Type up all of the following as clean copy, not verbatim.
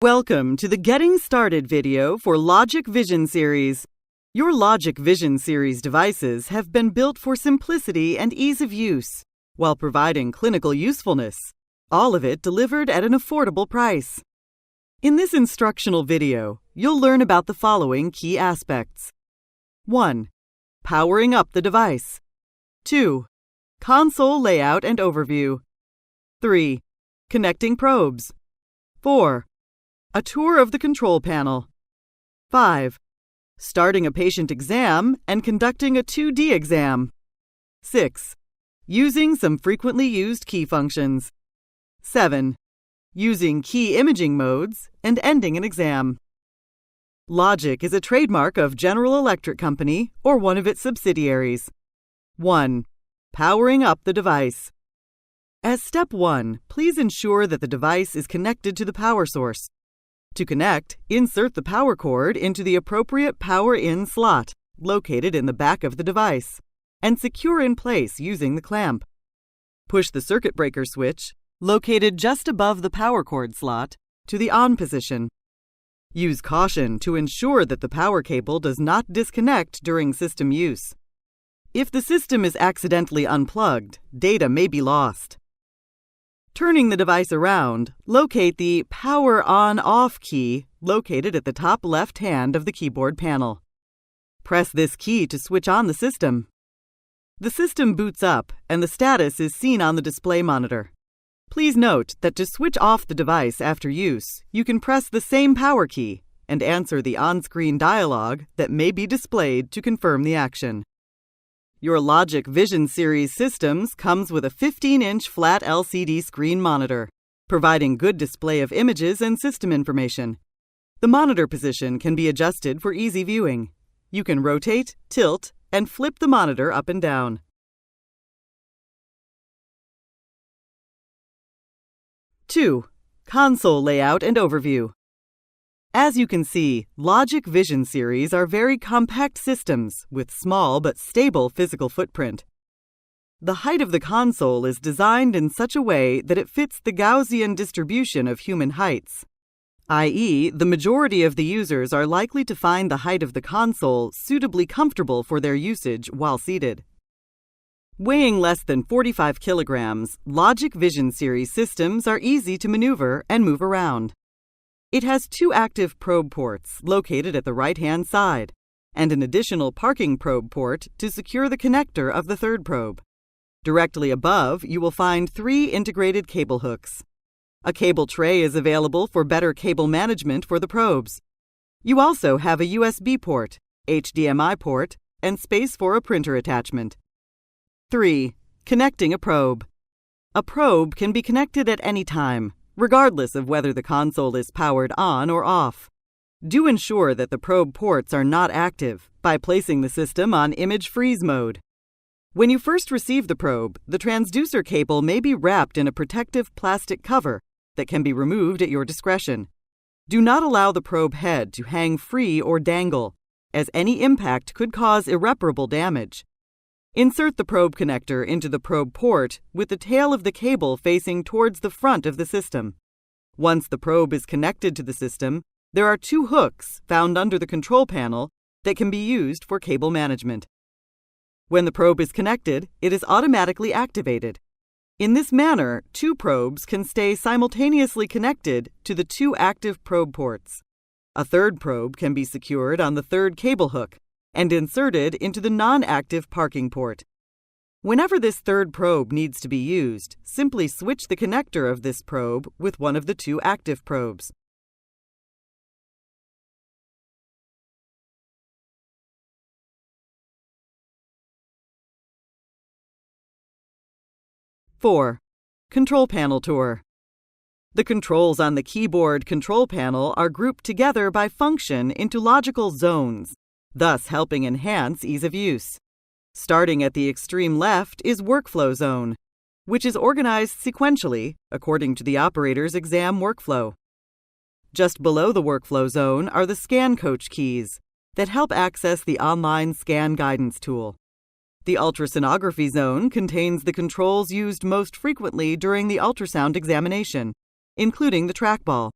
Welcome to the Getting Started video for LOGIQ Vision Series. Your LOGIQ Vision Series devices have been built for simplicity and ease of use, while providing clinical usefulness, all of it delivered at an affordable price. In this instructional video, you'll learn about the following key aspects. 1. Powering up the device. 2. Console layout and overview. 3. Connecting probes. 4. A tour of the control panel. 5. Starting a patient exam and conducting a 2D exam. 6. Using some frequently used key functions. 7. Using key imaging modes and ending an exam. LOGIQ is a trademark of General Electric Company or one of its subsidiaries. 1. Powering up the device. As step 1, please ensure that the device is connected to the power source. To connect, insert the power cord into the appropriate power-in slot, located in the back of the device, and secure in place using the clamp. Push the circuit breaker switch, located just above the power cord slot, to the on position. Use caution to ensure that the power cable does not disconnect during system use. If the system is accidentally unplugged, data may be lost. Turning the device around, locate the Power On/Off key located at the top left hand of the keyboard panel. Press this key to switch on the system. The system boots up and the status is seen on the display monitor. Please note that to switch off the device after use, you can press the same power key and answer the on-screen dialog that may be displayed to confirm the action. Your LOGIQ Vision Series systems comes with a 15-inch flat LCD screen monitor, providing good display of images and system information. The monitor position can be adjusted for easy viewing. You can rotate, tilt, and flip the monitor up and down. 2. Console layout and overview. As you can see, LOGIQ Vision Series are very compact systems with small but stable physical footprint. The height of the console is designed in such a way that it fits the Gaussian distribution of human heights, i.e., the majority of the users are likely to find the height of the console suitably comfortable for their usage while seated. Weighing less than 45 kilograms, LOGIQ Vision Series systems are easy to maneuver and move around. It has 2 active probe ports located at the right-hand side, and an additional parking probe port to secure the connector of the 3rd probe. Directly above, you will find 3 integrated cable hooks. A cable tray is available for better cable management for the probes. You also have a USB port, HDMI port, and space for a printer attachment. 3. Connecting a probe. A probe can be connected at any time, regardless of whether the console is powered on or off. Do ensure that the probe ports are not active by placing the system on image freeze mode. When you first receive the probe, the transducer cable may be wrapped in a protective plastic cover that can be removed at your discretion. Do not allow the probe head to hang free or dangle, as any impact could cause irreparable damage. Insert the probe connector into the probe port with the tail of the cable facing towards the front of the system. Once the probe is connected to the system, there are 2 hooks found under the control panel that can be used for cable management. When the probe is connected, it is automatically activated. In this manner, 2 probes can stay simultaneously connected to the 2 active probe ports. A 3rd probe can be secured on the 3rd cable hook and inserted into the non-active parking port. Whenever this 3rd probe needs to be used, simply switch the connector of this probe with one of the 2 active probes. Four. Control panel tour. The controls on the keyboard control panel are grouped together by function into logical zones, thus helping enhance ease of use. Starting at the extreme left is Workflow Zone, which is organized sequentially according to the operator's exam workflow. Just below the Workflow Zone are the Scan Coach keys that help access the online scan guidance tool. The ultrasonography zone contains the controls used most frequently during the ultrasound examination, including the trackball.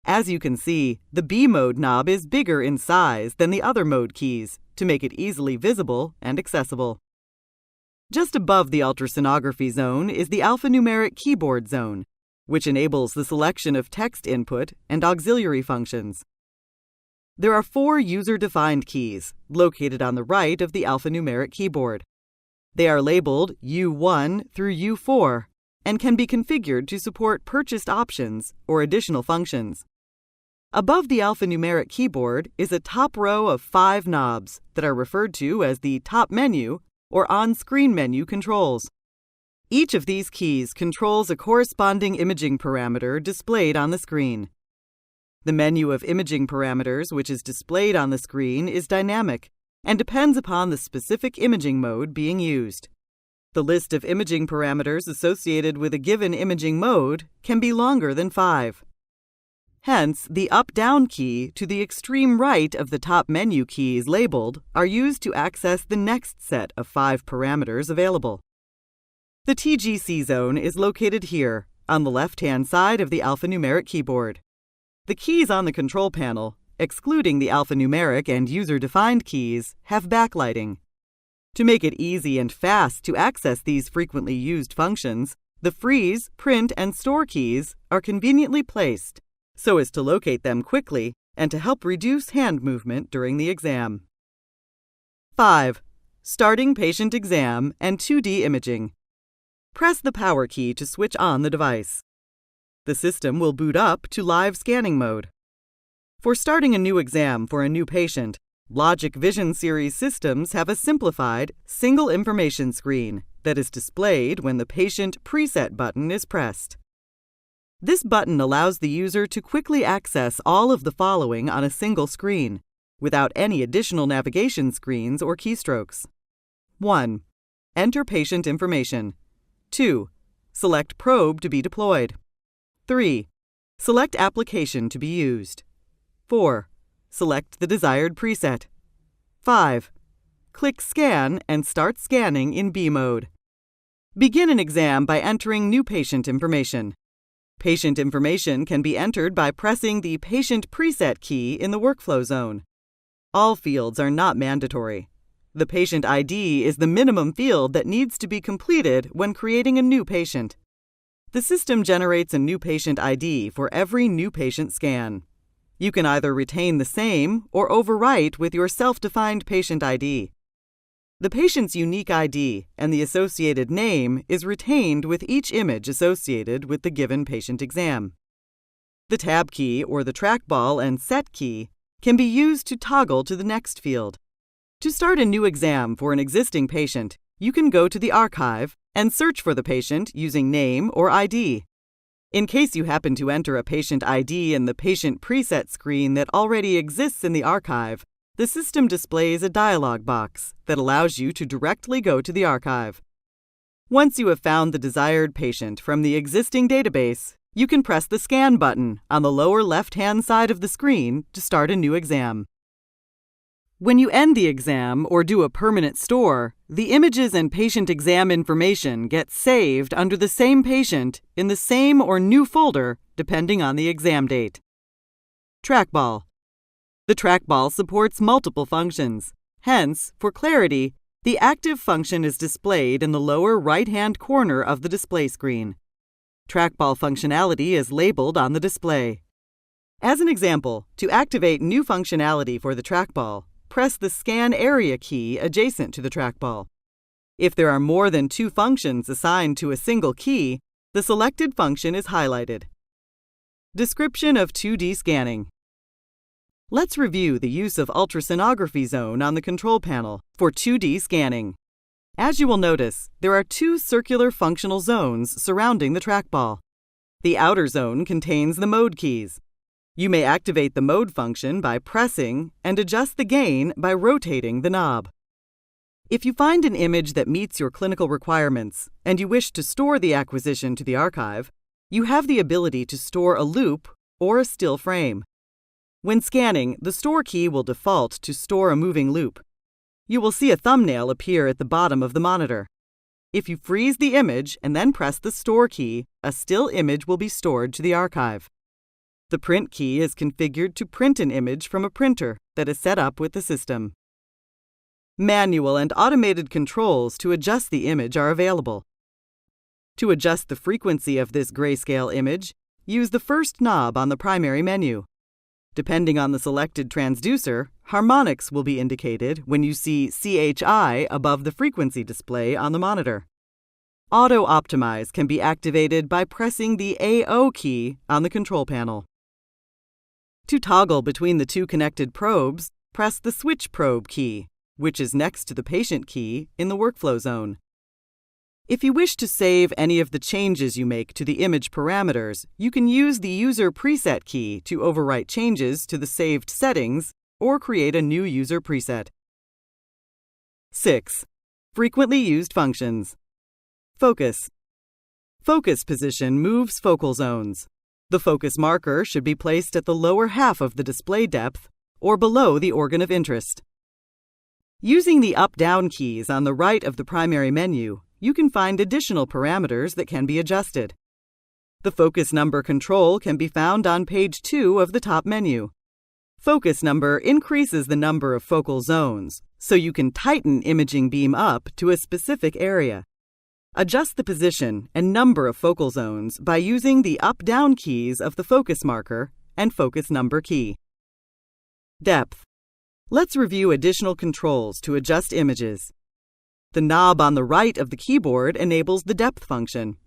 As you can see, the B mode knob is bigger in size than the other mode keys to make it easily visible and accessible. Just above the ultrasonography zone is the alphanumeric keyboard zone, which enables the selection of text input and auxiliary functions. There are 4 user-defined keys located on the right of the alphanumeric keyboard. They are labeled U1 through U4 and can be configured to support purchased options or additional functions. Above the alphanumeric keyboard is a top row of 5 knobs that are referred to as the top menu or on-screen menu controls. Each of these keys controls a corresponding imaging parameter displayed on the screen. The menu of imaging parameters, which is displayed on the screen, is dynamic and depends upon the specific imaging mode being used. The list of imaging parameters associated with a given imaging mode can be longer than 5. Hence, the up-down key to the extreme right of the top menu keys labeled are used to access the next set of 5 parameters available. The TGC zone is located here, on the left-hand side of the alphanumeric keyboard. The keys on the control panel, excluding the alphanumeric and user-defined keys, have backlighting. To make it easy and fast to access these frequently used functions, the freeze, print, and store keys are conveniently placed so as to locate them quickly and to help reduce hand movement during the exam. 5. Starting patient exam and 2D imaging. Press the power key to switch on the device. The system will boot up to live scanning mode. For starting a new exam for a new patient, LOGIQ Vision Series systems have a simplified, single information screen that is displayed when the Patient Preset button is pressed. This button allows the user to quickly access all of the following on a single screen, without any additional navigation screens or keystrokes. 1. Enter patient information. 2. Select probe to be deployed. 3. Select application to be used. 4. Select the desired preset. 5. Click Scan and start scanning in B mode. Begin an exam by entering new patient information. Patient information can be entered by pressing the Patient Preset key in the workflow zone. All fields are not mandatory. The patient ID is the minimum field that needs to be completed when creating a new patient. The system generates a new patient ID for every new patient scan. You can either retain the same or overwrite with your self-defined patient ID. The patient's unique ID and the associated name is retained with each image associated with the given patient exam. The Tab key or the Trackball and Set key can be used to toggle to the next field. To start a new exam for an existing patient, you can go to the archive and search for the patient using name or ID. In case you happen to enter a patient ID in the Patient Preset screen that already exists in the archive, the system displays a dialog box that allows you to directly go to the archive. Once you have found the desired patient from the existing database, you can press the Scan button on the lower left-hand side of the screen to start a new exam. When you end the exam or do a permanent store, the images and patient exam information get saved under the same patient in the same or new folder depending on the exam date. Trackball. The Trackball supports multiple functions. Hence, for clarity, the active function is displayed in the lower right-hand corner of the display screen. Trackball functionality is labeled on the display. As an example, to activate new functionality for the Trackball, press the Scan Area key adjacent to the Trackball. If there are more than 2 functions assigned to a single key, the selected function is highlighted. Description of 2D scanning. Let's review the use of ultrasonography zone on the control panel for 2D scanning. As you will notice, there are 2 circular functional zones surrounding the Trackball. The outer zone contains the mode keys. You may activate the mode function by pressing and adjust the gain by rotating the knob. If you find an image that meets your clinical requirements and you wish to store the acquisition to the archive, you have the ability to store a loop or a still frame. When scanning, the Store key will default to store a moving loop. You will see a thumbnail appear at the bottom of the monitor. If you freeze the image and then press the Store key, a still image will be stored to the archive. The print key is configured to print an image from a printer that is set up with the system. Manual and automated controls to adjust the image are available. To adjust the frequency of this grayscale image, use the first knob on the primary menu. Depending on the selected transducer, harmonics will be indicated when you see CHI above the frequency display on the monitor. Auto Optimize can be activated by pressing the AO key on the control panel. To toggle between the two connected probes, press the Switch Probe key, which is next to the Patient key in the workflow zone. If you wish to save any of the changes you make to the image parameters, you can use the User Preset key to overwrite changes to the saved settings or create a new user preset. 6. Frequently used functions. Focus. Focus position moves focal zones. The focus marker should be placed at the lower half of the display depth or below the organ of interest. Using the up-down keys on the right of the primary menu, you can find additional parameters that can be adjusted. The focus number control can be found on page 2 of the top menu. Focus number increases the number of focal zones, so you can tighten imaging beam up to a specific area. Adjust the position and number of focal zones by using the up-down keys of the focus marker and focus number key. Depth. Let's review additional controls to adjust images. The knob on the right of the keyboard enables the depth function.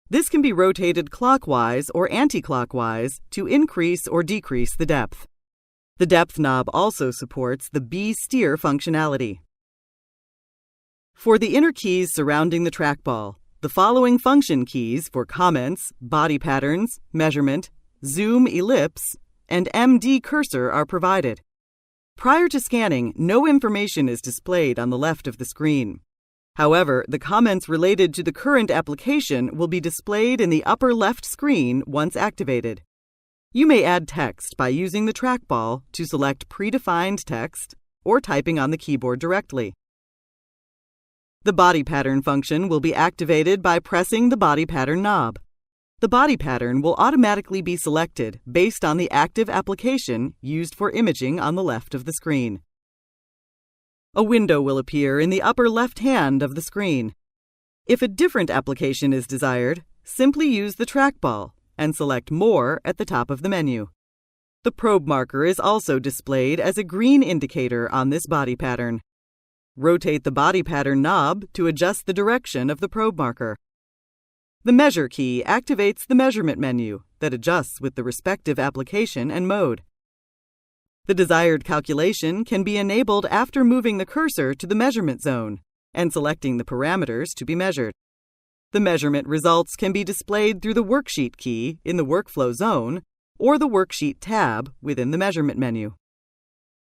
This can be rotated clockwise or anti-clockwise to increase or decrease the depth. The depth knob also supports the B-steer functionality. For the inner keys surrounding the trackball, the following function keys for comments, body patterns, measurement, zoom ellipse, and MD cursor are provided. Prior to scanning, no information is displayed on the left of the screen. However, the comments related to the current application will be displayed in the upper left screen once activated. You may add text by using the trackball to select predefined text or typing on the keyboard directly. The body pattern function will be activated by pressing the body pattern knob. The body pattern will automatically be selected based on the active application used for imaging on the left of the screen. A window will appear in the upper left hand of the screen. If a different application is desired, simply use the trackball and select More at the top of the menu. The probe marker is also displayed as a green indicator on this body pattern. Rotate the body pattern knob to adjust the direction of the probe marker. The Measure key activates the measurement menu that adjusts with the respective application and mode. The desired calculation can be enabled after moving the cursor to the measurement zone and selecting the parameters to be measured. The measurement results can be displayed through the Worksheet key in the Workflow zone or the Worksheet tab within the measurement menu.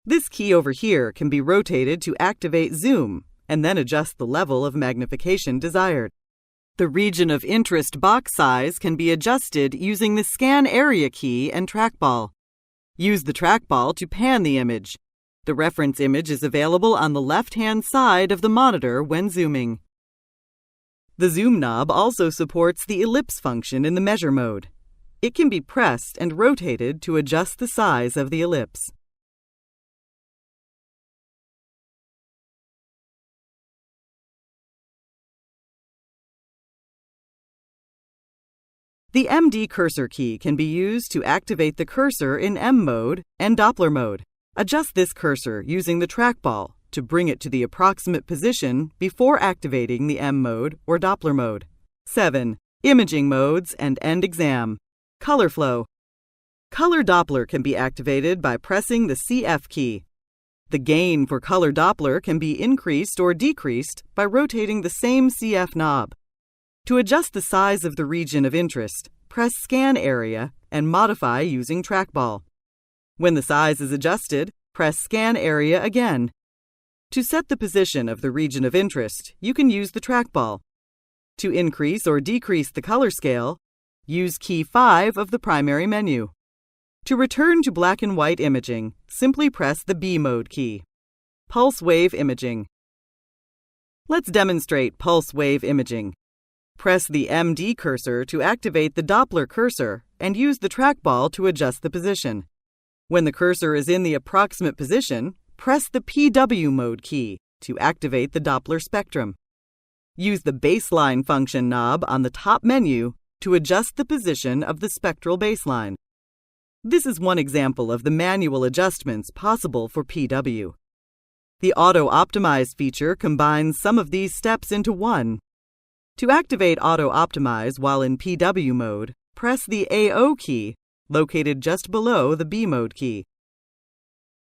This key over here can be rotated to activate zoom and then adjust the level of magnification desired. The region of interest box size can be adjusted using the Scan Area key and trackball. Use the trackball to pan the image. The reference image is available on the left-hand side of the monitor when zooming. The Zoom knob also supports the ellipse function in the measure mode. It can be pressed and rotated to adjust the size of the ellipse. The MD cursor key can be used to activate the cursor in M mode and Doppler mode. Adjust this cursor using the trackball to bring it to the approximate position before activating the M mode or Doppler mode. 7. Imaging modes and end exam. Color flow. Color Doppler can be activated by pressing the CF key. The gain for color Doppler can be increased or decreased by rotating the same CF knob. To adjust the size of the region of interest, press Scan Area and modify using trackball. When the size is adjusted, press Scan Area again. To set the position of the region of interest, you can use the trackball. To increase or decrease the color scale, use key 5 of the primary menu. To return to black and white imaging, simply press the B mode key. Pulse wave imaging. Let's demonstrate pulse wave imaging. Press the MD cursor to activate the Doppler cursor and use the trackball to adjust the position. When the cursor is in the approximate position, press the PW mode key to activate the Doppler spectrum. Use the baseline function knob on the top menu to adjust the position of the spectral baseline. This is one example of the manual adjustments possible for PW. The Auto Optimize feature combines some of these steps into one. To activate Auto Optimize while in PW mode, press the AO key, located just below the B mode key.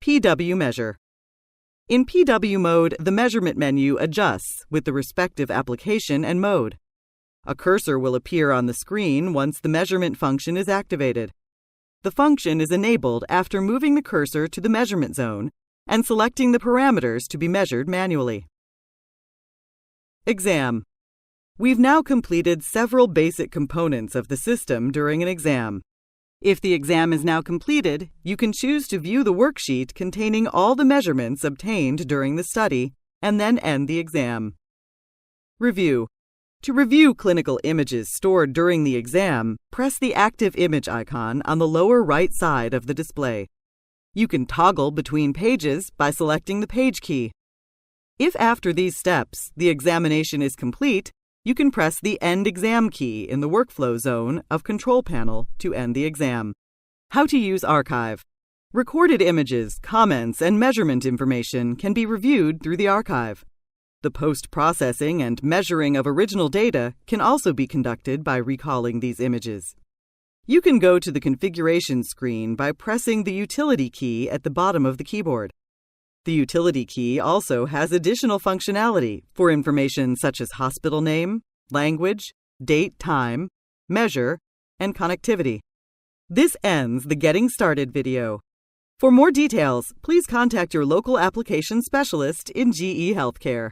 PW measure. In PW mode, the measurement menu adjusts with the respective application and mode. A cursor will appear on the screen once the measurement function is activated. The function is enabled after moving the cursor to the measurement zone and selecting the parameters to be measured manually. Exam. We've now completed several basic components of the system during an exam. If the exam is now completed, you can choose to view the worksheet containing all the measurements obtained during the study and then end the exam. Review. To review clinical images stored during the exam, press the active image icon on the lower right side of the display. You can toggle between pages by selecting the page key. If after these steps the examination is complete, you can press the End Exam key in the Workflow zone of Control Panel to end the exam. How to use Archive. Recorded images, comments, and measurement information can be reviewed through the archive. The post-processing and measuring of original data can also be conducted by recalling these images. You can go to the configuration screen by pressing the Utility key at the bottom of the keyboard. The Utility key also has additional functionality for information such as hospital name, language, date, time, measure, and connectivity. This ends the Getting Started video. For more details, please contact your local application specialist in GE Healthcare.